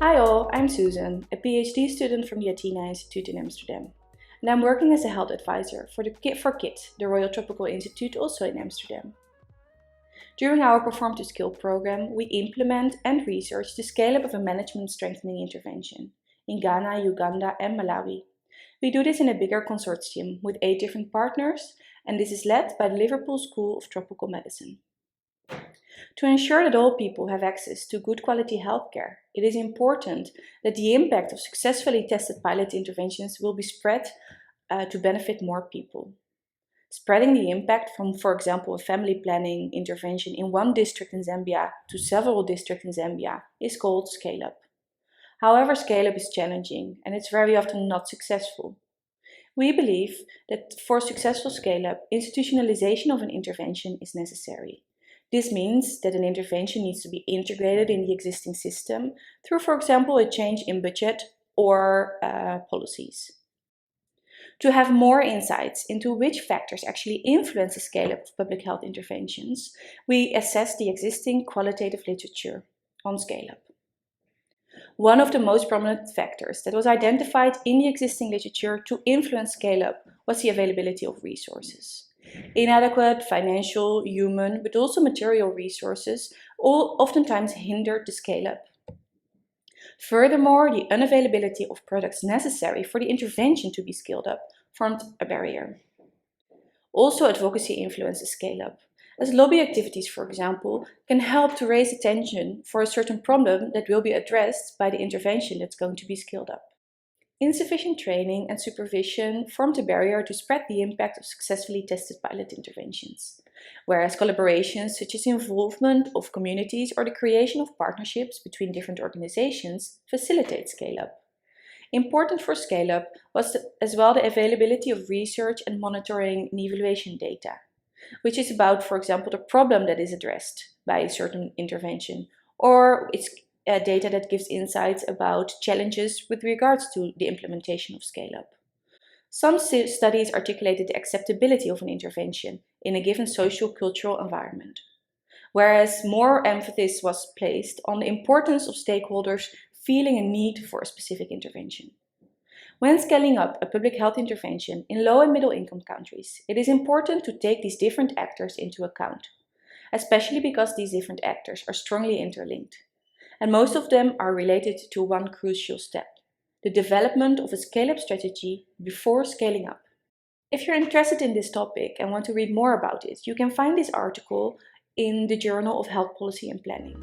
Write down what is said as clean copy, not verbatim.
Hi all, I'm Susan, a PhD student from the Athena Institute in Amsterdam. And I'm working as a health advisor for KIT, the Royal Tropical Institute, also in Amsterdam. During our Perform to Scale program, we implement and research the scale-up of a management strengthening intervention in Ghana, Uganda and Malawi. We do this in a bigger consortium with 8 different partners, and this is led by the Liverpool School of Tropical Medicine. To ensure that all people have access to good quality healthcare, it is important that the impact of successfully tested pilot interventions will be spread to benefit more people. Spreading the impact from, for example, a family planning intervention in one district in Zambia to several districts in Zambia is called scale-up. However, scale-up is challenging and it's very often not successful. We believe that for successful scale-up, institutionalization of an intervention is necessary. This means that an intervention needs to be integrated in the existing system through, for example, a change in budget or policies. To have more insights into which factors actually influence the scale-up of public health interventions, we assess the existing qualitative literature on scale-up. One of the most prominent factors that was identified in the existing literature to influence scale-up was the availability of resources. Inadequate financial, human, but also material resources all oftentimes hindered the scale-up. Furthermore, the unavailability of products necessary for the intervention to be scaled up formed a barrier. Also, advocacy influences scale-up, as lobby activities, for example, can help to raise attention for a certain problem that will be addressed by the intervention that's going to be scaled up. Insufficient training and supervision formed a barrier to spread the impact of successfully tested pilot interventions, whereas collaborations such as involvement of communities or the creation of partnerships between different organizations facilitate scale-up. Important for scale-up was as well the availability of research and monitoring and evaluation data, which is about, for example, the problem that is addressed by a certain intervention, or it's data that gives insights about challenges with regards to the implementation of scale-up. Some studies articulated the acceptability of an intervention in a given social-cultural environment, whereas more emphasis was placed on the importance of stakeholders feeling a need for a specific intervention. When scaling up a public health intervention in low and middle income countries, it is important to take these different actors into account, especially because these different actors are strongly interlinked. And most of them are related to one crucial step, the development of a scale-up strategy before scaling up. If you're interested in this topic and want to read more about it, you can find this article in the Journal of Health Policy and Planning.